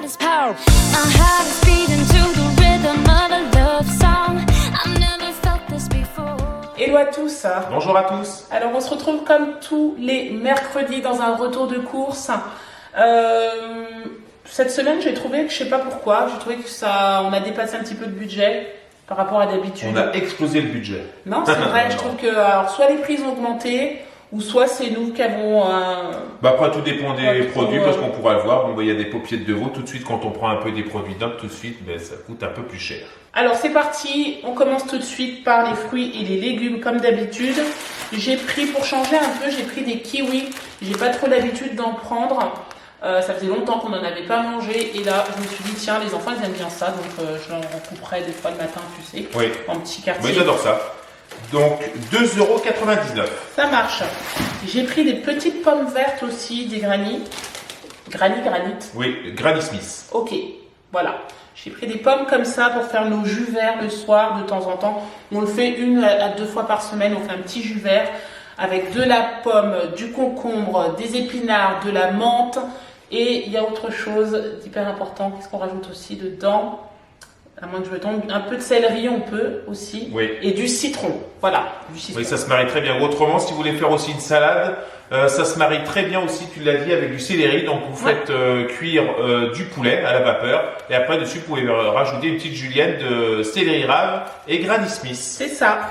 got is power. My heart is beating to the rhythm of a love song. I've never felt this before. Hello à tous. Bonjour à tous. Alors on se retrouve comme tous les mercredis dans un retour de course. Cette semaine j'ai trouvé que je sais pas pourquoi, j'ai trouvé que on a dépassé un petit peu de budget par rapport à d'habitude. On a explosé le budget. Non, c'est vrai, je trouve que alors, soit les prix ont augmenté, ou soit c'est nous qui avons Après tout dépend des produits parce qu'on pourra le voir. Bon, il y a des paupiettes de veau. Tout de suite, quand on prend un peu des produits d'Inde, tout de suite, ça coûte un peu plus cher. Alors c'est parti, on commence tout de suite par les fruits et les légumes comme d'habitude. J'ai pris, pour changer un peu, j'ai pris des kiwis. J'ai pas trop l'habitude d'en prendre. Ça faisait longtemps qu'on n'en avait pas mangé. Et là, je me suis dit, tiens, les enfants, ils aiment bien ça. Donc je leur couperai des fois le matin, tu sais, oui. En petit quartier. Oui, j'adore ça. Donc 2,99 €. Ça marche. J'ai pris des petites pommes vertes aussi, des granny. Granny. Oui, Granny Smith. Ok, voilà. J'ai pris des pommes comme ça pour faire nos jus verts le soir de temps en temps. On le fait 1 à 2 fois par semaine. On fait un petit jus vert avec de la pomme, du concombre, des épinards, de la menthe. Et il y a autre chose d'hyper important. Qu'est-ce qu'on rajoute aussi dedans? À moins que je me trompe, un peu de céleri, on peut aussi. Oui. Et du citron. Voilà, du citron. Oui, ça se marie très bien. Autrement, si vous voulez faire aussi une salade, ça se marie très bien aussi, tu l'as dit, avec du céleri. Donc vous faites cuire du poulet à la vapeur. Et après, dessus, vous pouvez rajouter une petite julienne de céleri rave et Granny Smith. C'est ça.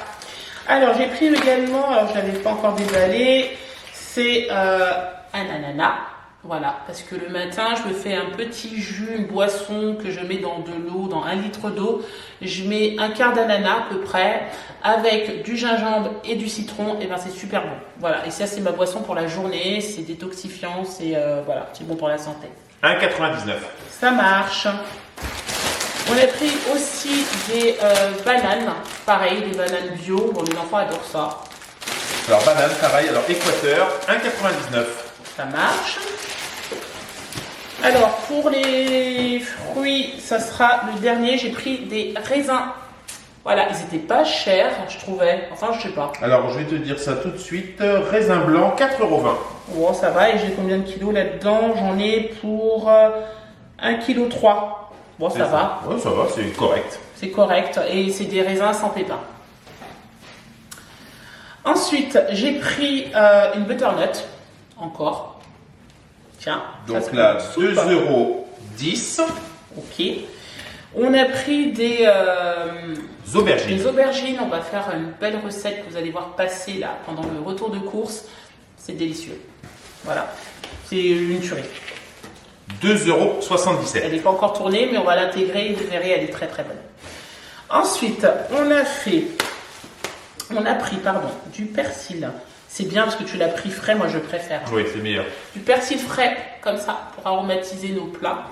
Alors, j'ai pris également, alors je ne l'avais pas encore déballé, c'est un ananas. Voilà, parce que le matin, je me fais un petit jus, une boisson que je mets dans de l'eau, dans 1 litre d'eau. Je mets un quart d'ananas à peu près, avec du gingembre et du citron, et ben c'est super bon. Voilà, et ça c'est ma boisson pour la journée, c'est détoxifiant, c'est voilà, c'est bon pour la santé. 1,99 €. Ça marche. On a pris aussi des bananes, pareil, des bananes bio. Bon, les enfants adorent ça. Alors banane, pareil, alors Équateur, 1,99 €. Ça marche. Alors, pour les fruits, ça sera le dernier. J'ai pris des raisins. Voilà, ils étaient pas chers, je trouvais. Enfin, je sais pas. Alors, je vais te dire ça tout de suite. Raisin blanc, 4,20 €. Bon, ça va. Et j'ai combien de kilos là-dedans? J'en ai pour 1,3 kg. Bon, ça va. Ouais, ça va, c'est correct. C'est correct. Et c'est des raisins sans pépins. Ensuite, j'ai pris une butternut. Encore. Tiens. Donc là, 2,10 €. Ok. On a pris des aubergines. Des aubergines. On va faire une belle recette que vous allez voir passer là pendant le retour de course. C'est délicieux. Voilà. C'est une tuerie. 2,77 €. Elle n'est pas encore tournée, mais on va l'intégrer. Vous verrez, elle est très très bonne. Ensuite, on a pris du persil. C'est bien parce que tu l'as pris frais, moi je préfère. Oui, c'est meilleur. Du persil frais, comme ça, pour aromatiser nos plats.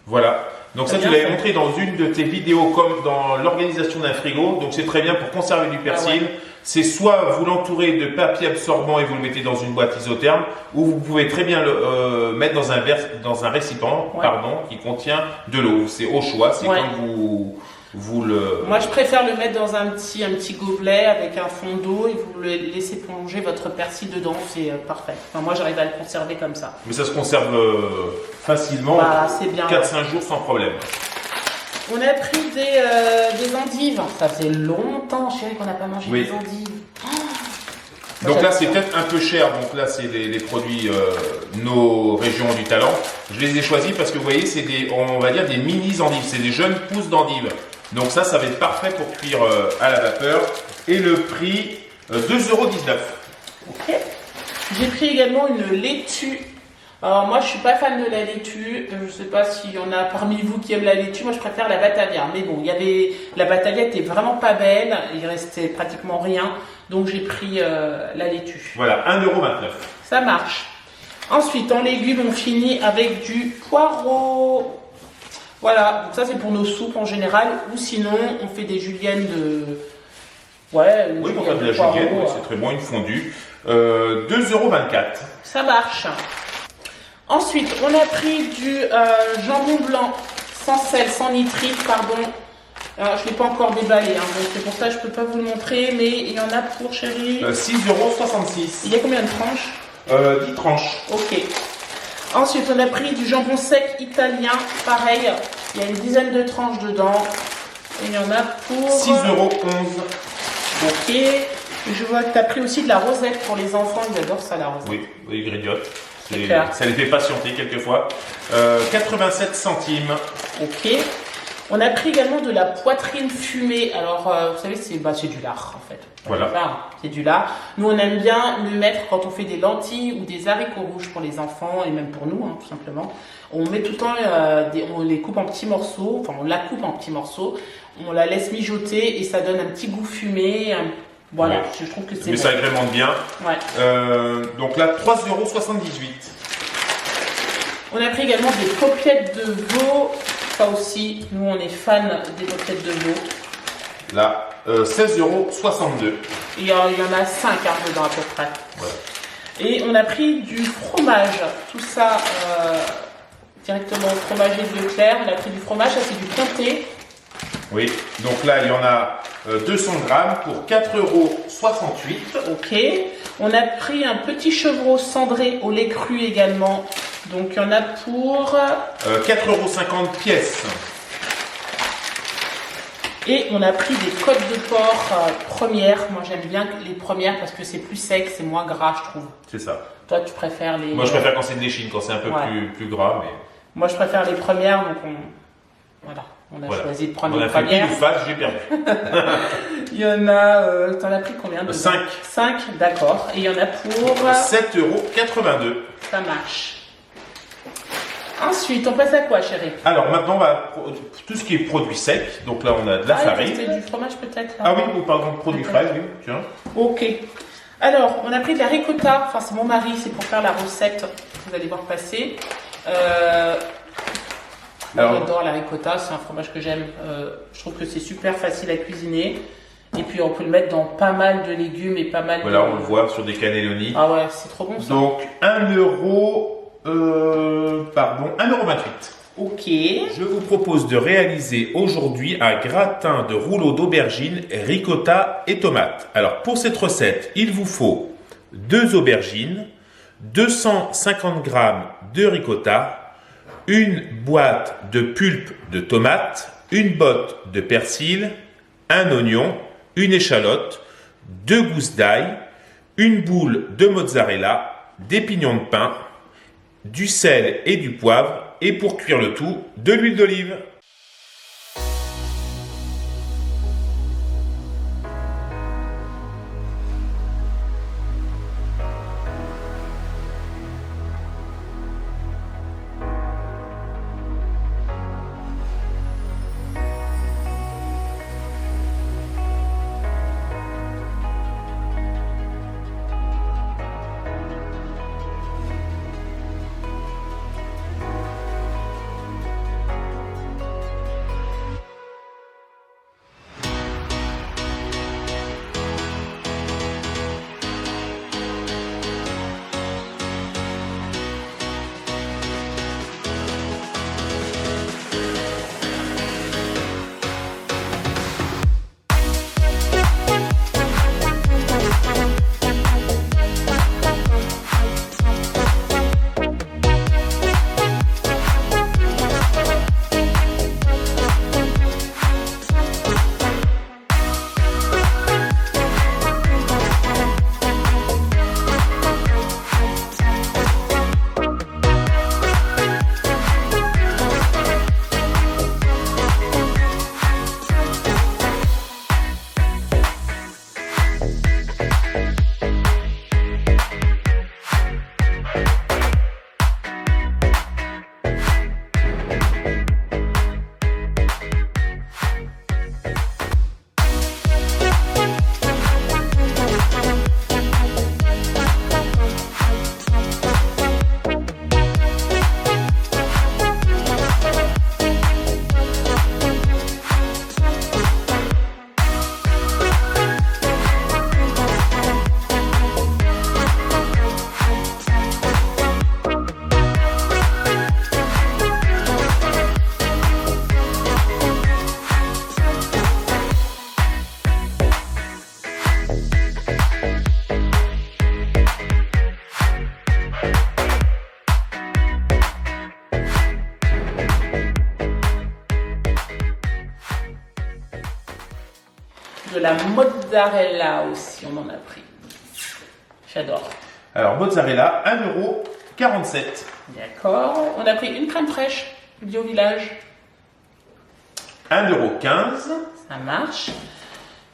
Voilà. Donc ça, tu l'avais montré dans une de tes vidéos comme dans l'organisation d'un frigo. Donc c'est très bien pour conserver du persil. Ah ouais. C'est soit vous l'entourez de papier absorbant et vous le mettez dans une boîte isotherme, ou vous pouvez très bien le mettre dans un récipient qui contient de l'eau. C'est au choix, c'est comme vous le... Moi, je préfère le mettre dans un petit gobelet avec un fond d'eau et vous le laissez plonger votre persil dedans, c'est parfait. Enfin, moi, j'arrive à le conserver comme ça. Mais ça se conserve facilement, 4-5 jours sans problème. On a pris des endives. Ça fait longtemps, chérie, qu'on n'a pas mangé des endives. Oh, donc là, c'est peut-être un peu cher. Donc là, c'est les produits nos régions du talent. Je les ai choisis parce que vous voyez, c'est on va dire des mini endives. C'est des jeunes pousses d'endives. Donc ça va être parfait pour cuire à la vapeur. Et le prix, 2,19 €. Ok. J'ai pris également une laitue. Alors moi, je suis pas fan de la laitue. Je sais pas s'il y en a parmi vous qui aiment la laitue. Moi, je préfère la Batavia. Mais bon, la Batavia était vraiment pas belle. Il restait pratiquement rien. Donc j'ai pris la laitue. Voilà, 1,29 €. Ça marche. Ensuite, en légumes, on finit avec du poireau. Voilà, donc ça c'est pour nos soupes en général, ou sinon on fait des juliennes de... Oui, pour faire de la julienne, c'est très bon, une fondue. 2,24 €. Ça marche. Ensuite, on a pris du jambon blanc, sans sel, sans nitrite, pardon. Alors, je ne l'ai pas encore déballé, donc c'est pour ça que je ne peux pas vous le montrer, mais il y en a pour chérie. 6,66 €. Il y a combien de tranches? 10 tranches. Ok. Ensuite, on a pris du jambon sec italien. Pareil, il y a une dizaine de tranches dedans. Et il y en a pour 6,11 €. Ok. Je vois que tu as pris aussi de la rosette pour les enfants. Ils adorent ça, la rosette. Oui, ils grignotent. Clair. Ça les fait patienter quelquefois. 87 centimes. Ok. On a pris également de la poitrine fumée. Alors, vous savez, c'est du lard, en fait. Voilà. C'est du lard. Nous, on aime bien le mettre quand on fait des lentilles ou des haricots rouges pour les enfants et même pour nous, tout simplement. On met tout le temps, on les coupe en petits morceaux. Enfin, on la coupe en petits morceaux. On la laisse mijoter et ça donne un petit goût fumé. Voilà, Ouais. je trouve que c'est Mais bon. ça agrémente bien. Ouais. Donc là, 3,78 €. On a pris également des paupiètes de veau. Ça aussi, nous, on est fans des paupiètes de veau. Là, 16,62 €. Il y en a 5 dedans à peu près. Ouais. Et on a pris du fromage. Tout ça directement au fromager de Leclerc. On a pris du fromage, ça c'est du comté. Oui, donc là, il y en a 200 grammes pour 4,68 €. Ok. On a pris un petit chevreau cendré au lait cru également. Donc il y en a pour 4,50 € pièce. Et on a pris des côtes de porc premières. Moi j'aime bien les premières parce que c'est plus sec, c'est moins gras je trouve. C'est ça. Toi tu préfères les... Moi, je préfère quand c'est de l'échine, quand c'est un peu Ouais. plus gras. Mais Moi je préfère les premières donc on a voilà. choisi de prendre On les a fait pile premières. ou face, j'ai perdu. Il y en a... t'en as pris combien dedans? 5. 5, d'accord. Et il y en a pour... 7,82 €. Ça marche. Ensuite, on passe à quoi chérie? Alors maintenant, on va tout ce qui est produit sec. Donc là, on a de la farine. C'est du fromage peut-être là. Ah oui, ou pardon, produit D'accord. frais, oui. Tiens. Ok. Alors, on a pris de la ricotta. Enfin, c'est mon mari, c'est pour faire la recette. Vous allez voir passer. Alors- J'adore la ricotta, c'est un fromage que j'aime. Je trouve que c'est super facile à cuisiner. Et puis, on peut le mettre dans pas mal de légumes et pas mal Voilà, de... on le voit sur des cannelloni. Ah ouais, c'est trop bon ça. Donc 1,28 €. Ok. Je vous propose de réaliser aujourd'hui un gratin de rouleau d'aubergines, ricotta et tomates. Alors pour cette recette, il vous faut 2 aubergines, 250 g de ricotta, une boîte de pulpe de tomates, une botte de persil, un oignon, une échalote, 2 gousses d'ail, une boule de mozzarella, des pignons de pain, du sel et du poivre, et pour cuire le tout, de l'huile d'olive. la mozzarella aussi, on en a pris. J'adore. Alors, mozzarella, 1,47 €. D'accord. On a pris une crème fraîche, bio village. 1,15 €. Ça marche.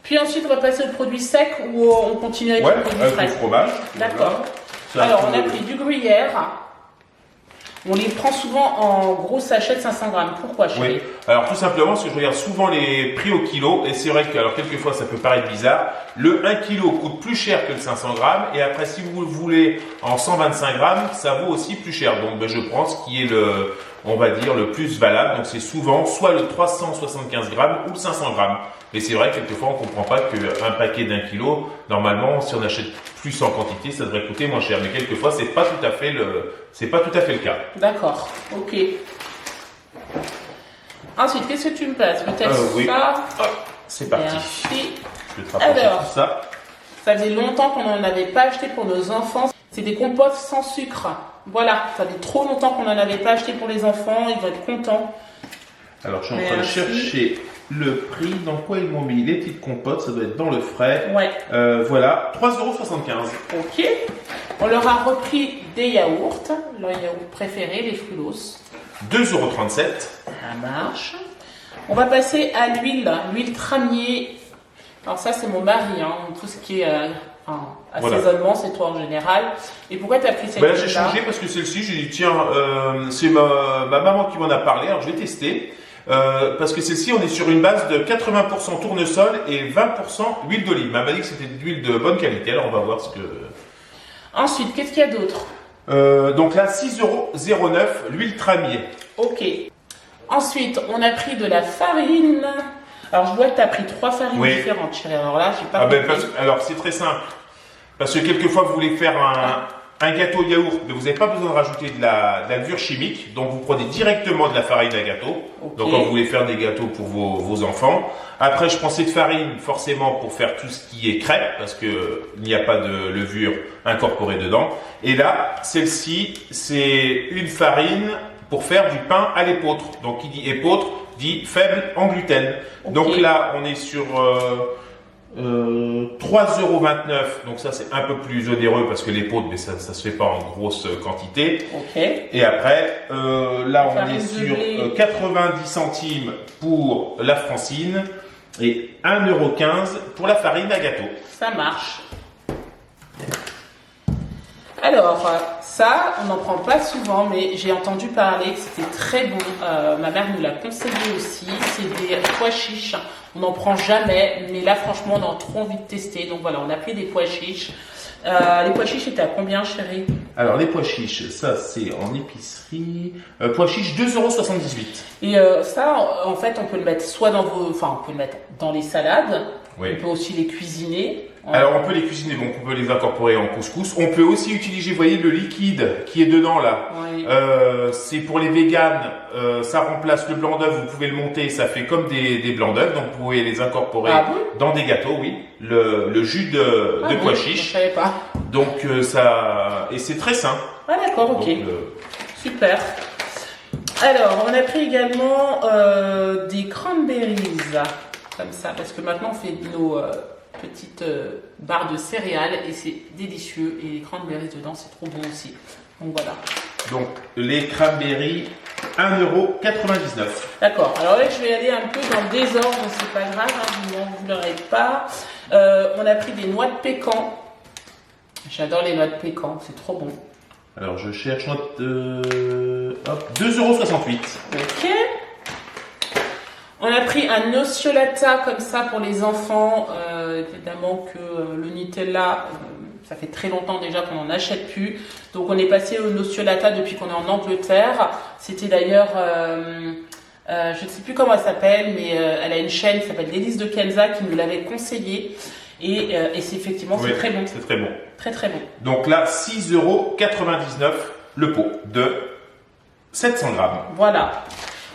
Puis ensuite, on va passer au produit sec ou on continue avec Ouais, le produit avec frais. le fromage. D'accord. Voilà. Alors, on a pris du gruyère. On les prend souvent en gros sachet de 500 grammes. Pourquoi, chérie? Oui, alors tout simplement parce que je regarde souvent les prix au kilo et c'est vrai que alors quelquefois ça peut paraître bizarre, le 1 kg coûte plus cher que le 500 grammes et après si vous le voulez en 125 grammes, ça vaut aussi plus cher. Donc ben, je prends ce qui est on va dire le plus valable, donc c'est souvent soit le 375 grammes ou le 500 grammes. Et c'est vrai quelquefois on comprend pas qu'un paquet d'1 kilo, normalement si on achète plus en quantité, ça devrait coûter moins cher. Mais quelquefois c'est pas tout à fait le cas. D'accord, ok. Ensuite, qu'est-ce que tu me passes? Peut-être Oui. ça. Hop, c'est parti. Merci. Je vais te rapprocher Alors. tout ça. Ça faisait longtemps qu'on n'en avait pas acheté pour nos enfants. C'est des compotes sans sucre. Voilà, ça fait trop longtemps qu'on n'en avait pas acheté pour les enfants. Ils vont être contents. Alors je suis en train de Merci. chercher le prix. Dans quoi ils m'ont mis les petites compotes? Ça doit être dans le frais. Ouais. Voilà, 3,75 €. Ok. On leur a repris des yaourts, leur yaourt préféré, les Frulos. 2,37 €. Ça marche. On va passer à l'huile tramier. Alors ça, c'est mon mari, hein. Tout ce qui est assaisonnement, c'est toi en général. Et pourquoi tu as pris cette Ben là, j'ai huile-là? changé parce que celle-ci, j'ai dit tiens, c'est ma maman qui m'en a parlé, alors je vais tester. Parce que celle-ci, on est sur une base de 80% tournesol et 20% huile d'olive. Elle m'a dit que c'était de l'huile de bonne qualité, alors on va voir ce que... Ensuite, qu'est-ce qu'il y a d'autre? Donc là, 6,09 €, l'huile tramier. Ok. Ensuite, on a pris de la farine. Alors, je vois que tu as pris 3 farines Oui. différentes, chérie. Alors là, j'ai pas Ah ben, compris. alors c'est très simple. Parce que quelquefois vous voulez faire un gâteau yaourt, mais vous n'avez pas besoin de rajouter de la levure chimique. Donc vous prenez directement de la farine à gâteau. Ok. Donc quand vous voulez faire des gâteaux pour vos enfants. Après je prends cette farine forcément pour faire tout ce qui est crêpe, parce que il n'y a pas de levure incorporée dedans. Et là, celle-ci, c'est une farine pour faire du pain à l'épeautre. Donc qui dit épeautre dit faible en gluten. Ok. Donc là, on est sur 3,29 €. Donc ça, c'est un peu plus onéreux parce que l'épeautre, mais ça se fait pas en grosse quantité. Ok. Et après, là, on Farine est de sur blé. 90 centimes pour la francine et 1,15 € pour la farine à gâteau. Ça marche. Alors, ça, on n'en prend pas souvent, mais j'ai entendu parler que c'était très bon. Ma mère nous l'a conseillé aussi. C'est des pois chiches. On n'en prend jamais, mais là, franchement, on a trop envie de tester. Donc voilà, on a pris des pois chiches. Les pois chiches étaient à combien, chérie? Alors, les pois chiches, ça, c'est en épicerie. Pois chiches, 2,78 €. Et ça, en fait, on peut le mettre soit dans on peut le mettre dans les salades. Oui. On peut aussi les cuisiner. Alors on peut les cuisiner, donc on peut les incorporer en couscous. On peut aussi utiliser, vous voyez, le liquide qui est dedans là. Oui. C'est pour les véganes, ça remplace le blanc d'œuf, vous pouvez le monter, ça fait comme des blancs d'œuf, donc vous pouvez les incorporer Ah bon? dans des gâteaux, oui. Le jus de Ah pois bon, chiches. je savais pas. Donc ça, et c'est très sain. Ah d'accord, ok. Donc, Super. Alors, on a pris également des cranberries, comme ça, parce que maintenant on fait nos petites barres de céréales et c'est délicieux. Et les cranberries dedans, c'est trop bon aussi. Donc voilà. donc les cranberries, 1,99 €. D'accord. Alors là, je vais aller un peu dans le désordre, c'est pas grave, hein, vous n'en voudrez pas. On a pris des noix de pécan. J'adore les noix de pécan, c'est trop bon. Alors je cherche hop, 2,68 €. Ok. On a pris un nocciolata comme ça pour les enfants. Évidemment que le Nutella, ça fait très longtemps déjà qu'on n'en achète plus. Donc on est passé au nocciolata depuis qu'on est en Angleterre. C'était d'ailleurs, je ne sais plus comment elle s'appelle, mais elle a une chaîne qui s'appelle Délices de Kenza qui nous l'avait conseillé. Et c'est effectivement, Oui, c'est très bon. c'est très bon. Très très bon. Donc là, 6,99 € le pot de 700 grammes. Voilà.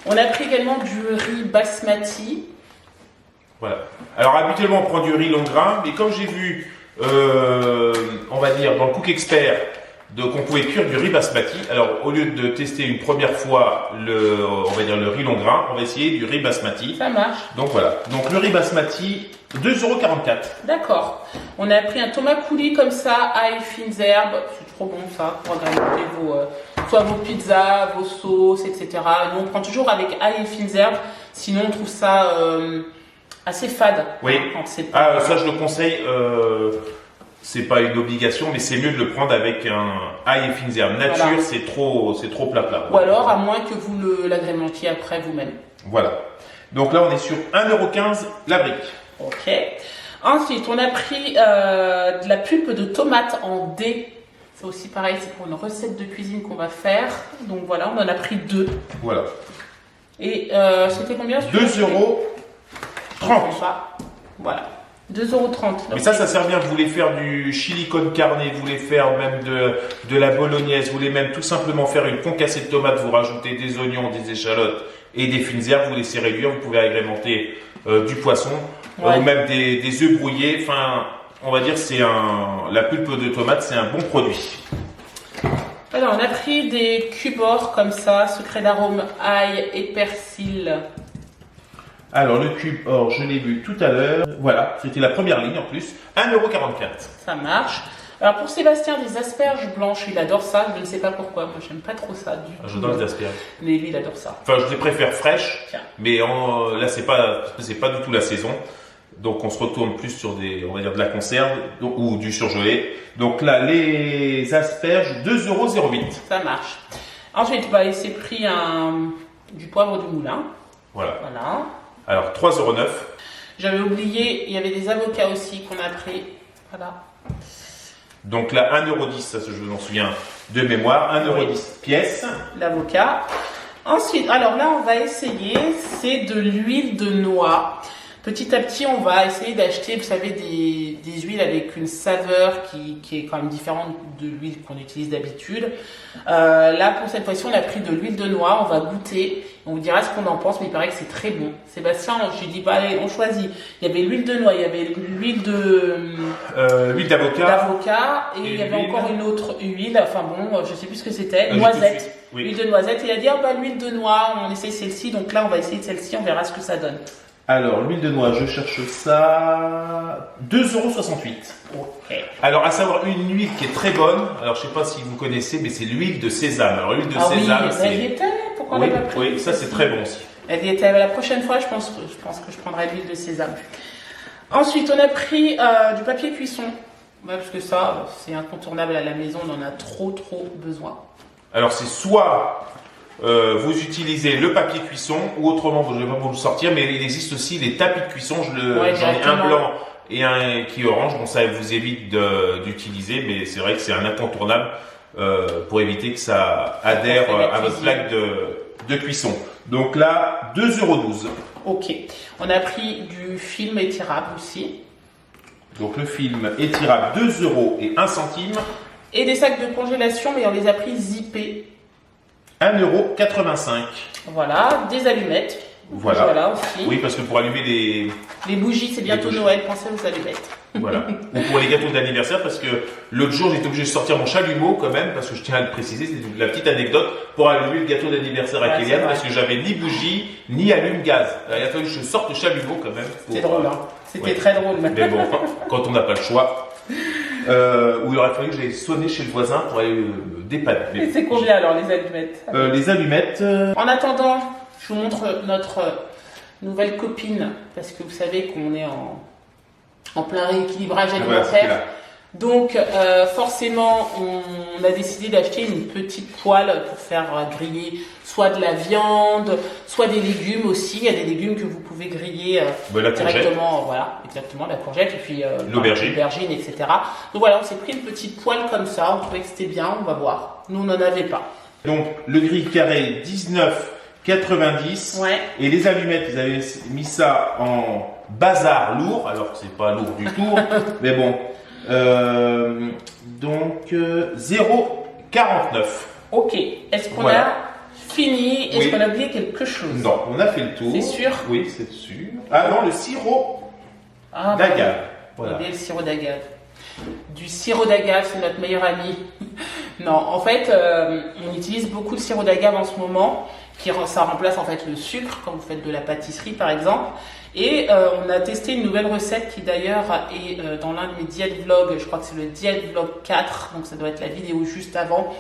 On a pris également du riz basmati. Voilà. Alors habituellement on prend du riz long grain, mais comme j'ai vu, on va dire dans le Cook Expert, Donc on pouvait cuire du riz basmati. Alors au lieu de tester une première fois on va dire le riz long grain, on va essayer du riz basmati. Ça marche. Donc voilà. Donc le riz basmati, 2,44 €. D'accord. On a pris un tomate coulis comme ça, ail, fines herbes. C'est trop bon ça pour agrémenter soit vos pizzas, vos sauces, etc. Nous on prend toujours avec ail et fines herbes. Sinon on trouve ça assez fade. Oui. Quand c'est pas... Ah, ça je le conseille. C'est pas une obligation, mais c'est mieux de le prendre avec un ail et fines herbes. Nature, voilà. c'est trop plat. Ou alors, à moins que vous l'agrémentiez après vous-même. Voilà. Donc là, on est sur 1,15 € la brique. Ok. Ensuite, on a pris de la pulpe de tomate en dés. C'est aussi pareil, c'est pour une recette de cuisine qu'on va faire. Donc voilà, on en a pris 2. Voilà. Et c'était combien? 2,30 €. Voilà. 2,30 €. Mais ça sert bien. Vous voulez faire du chili con carne, vous voulez faire même de la bolognaise, vous voulez même tout simplement faire une concassée de tomates, vous rajoutez des oignons, des échalotes et des fines herbes, vous laissez réduire, vous pouvez agrémenter du poisson ou même des œufs brouillés. Enfin, on va dire la pulpe de tomate, c'est un bon produit. Alors, on a pris des cubes-or comme ça, secret d'arôme, ail et persil. Alors le cube or, je l'ai vu tout à l'heure. Voilà, c'était la première ligne en plus. 1,44 €. Ça marche. Alors pour Sébastien, des asperges blanches, il adore ça. Je ne sais pas pourquoi. Moi, j'aime pas trop ça du tout. J'adore les asperges. Mais lui, il adore ça. Enfin, je les préfère fraîches. Tiens. Mais là, c'est pas du tout la saison. Donc on se retourne plus sur on va dire de la conserve ou du surgelé. Donc là, les asperges, 2,08 €. Ça marche. Ensuite, il s'est pris du poivre du moulin. Voilà. Voilà. Alors 3,09 €. J'avais oublié, il y avait des avocats aussi qu'on a pris. Voilà. Donc là, 1,10 €, ça je m'en souviens de mémoire. 1,10 € pièce. L'avocat. Ensuite, alors là, on va essayer, c'est de l'huile de noix. Petit à petit, on va essayer d'acheter, vous savez, des huiles avec une saveur qui est quand même différente de l'huile qu'on utilise d'habitude. Là, pour cette fois-ci, on a pris de l'huile de noix. On va goûter. On vous dira ce qu'on en pense, mais il paraît que c'est très bon. Sébastien, je lui dis, allez, on choisit. Il y avait l'huile de noix, il y avait l'huile L'huile d'avocat. Et il y avait encore une autre huile. Enfin bon, je sais plus ce que c'était. Noisette. Oui. L'huile de noisette. Il a dit, l'huile de noix, on essaye celle-ci. Donc là, on va essayer de celle-ci. On verra ce que ça donne. Alors, l'huile de noix, je cherche ça. 2,68 €. Ok. Alors, à savoir une huile qui est très bonne. Alors, je sais pas si vous connaissez, mais c'est l'huile de sésame. Alors, l'huile de sésame, oui, elle y était. Pourquoi on l'a pas pris? Oui, ça c'est très bon aussi. Elle y était. La prochaine fois, je pense que je prendrai l'huile de sésame. Ensuite, on a pris du papier cuisson. Ouais, parce que ça, c'est incontournable à la maison. On en a trop besoin. Alors, c'est soit vous utilisez le papier cuisson ou autrement, je ne vais pas vous le sortir, mais il existe aussi les tapis de cuisson. J'en ai un blanc et un qui est orange. Bon, ça vous évite d'utiliser, mais c'est vrai que c'est un incontournable pour éviter que ça adhère à votre plaque de cuisson. Donc là, 2,12 €. Ok. On a pris du film étirable aussi. Donc le film étirable, 2,01 €. Et des sacs de congélation, mais on les a pris zippés. 1,85 €. Voilà, des allumettes. Voilà aussi. Oui, parce que pour allumer les bougies, c'est bientôt Noël, pensez aux allumettes. Voilà. Ou pour les gâteaux d'anniversaire, parce que l'autre jour, j'étais obligé de sortir mon chalumeau quand même, parce que je tiens à le préciser, c'est la petite anecdote, pour allumer le gâteau d'anniversaire à Kéliane, parce que j'avais ni bougie, ni allume-gaz. Il a fallu que je sorte le chalumeau quand même. C'était drôle, hein. C'était très drôle. Mais bon, quand on n'a pas le choix. Où il aurait fallu que j'aille sonner chez le voisin pour aller dépanner. Et c'est combien alors les allumettes? Les allumettes. En attendant, je vous montre notre nouvelle copine, parce que vous savez qu'on est en plein rééquilibrage alimentaire. Voilà, donc forcément, on a décidé d'acheter une petite poêle pour faire griller soit de la viande, soit des légumes aussi. Il y a des légumes que vous pouvez griller directement, voilà, exactement, la courgette et puis l'aubergine, etc. Donc voilà, on s'est pris une petite poêle comme ça. On trouvait que c'était bien. On va voir. Nous, on n'en avait pas. Donc le grill carré 19,90 €. Ouais. Et les allumettes, ils avaient mis ça en bazar lourd, alors que c'est pas lourd du tout, mais bon. Donc 0,49 €. Ok. Est-ce qu'on a fini? Est-ce qu'on a oublié quelque chose? Non, on a fait le tour. C'est sûr? Oui, c'est sûr. Ah non, le sirop d'agave. Voilà. Le sirop d'agave. Du sirop d'agave, c'est notre meilleur ami. Non, en fait, on utilise beaucoup le sirop d'agave en ce moment, ça remplace en fait le sucre quand vous faites de la pâtisserie par exemple. Et on a testé une nouvelle recette qui d'ailleurs est dans l'un de mes diète vlogs, je crois que c'est le diète vlog 4, donc ça doit être la vidéo juste avant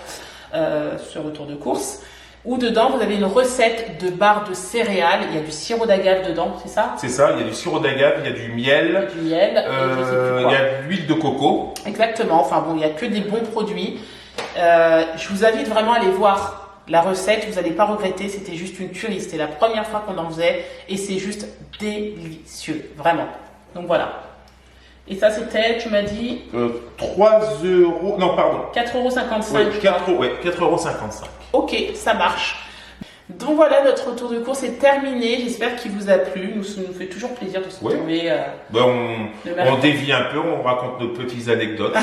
ce retour de course, où dedans vous avez une recette de barre de céréales, il y a du sirop d'agave dedans, c'est ça? C'est ça, il y a du sirop d'agave, il y a du miel, il y a de l'huile de coco. Exactement, enfin bon, il n'y a que des bons produits. Je vous invite vraiment à aller voir la recette, vous n'allez pas regretter, c'était juste une tuerie, c'était la première fois qu'on en faisait et c'est juste délicieux, vraiment. Donc voilà. Et ça c'était, tu m'as dit 3 euros, non pardon. 4,55 €. Ouais, 4,55 €. Ok, ça marche. Donc voilà, notre retour de course est terminé. J'espère qu'il vous a plu. Nous fait toujours plaisir de se retrouver. On dévie un peu, on raconte nos petites anecdotes.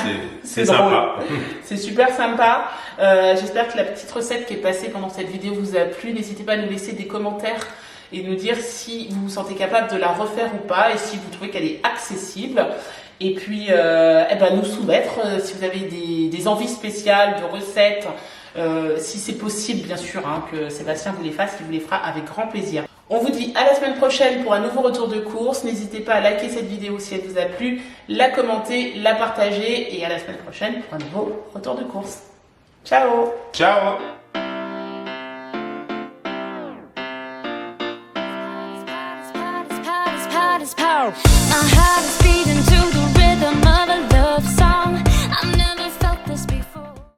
C'est sympa. C'est super sympa. J'espère que la petite recette qui est passée pendant cette vidéo vous a plu. N'hésitez pas à nous laisser des commentaires et nous dire si vous vous sentez capable de la refaire ou pas et si vous trouvez qu'elle est accessible. Et puis, nous soumettre si vous avez des envies spéciales de recettes. Si c'est possible, bien sûr, que Sébastien vous les fasse, il vous les fera avec grand plaisir. On vous dit à la semaine prochaine pour un nouveau retour de course. N'hésitez pas à liker cette vidéo si elle vous a plu, la commenter, la partager et à la semaine prochaine pour un nouveau retour de course. Ciao! Ciao! My heart is beating to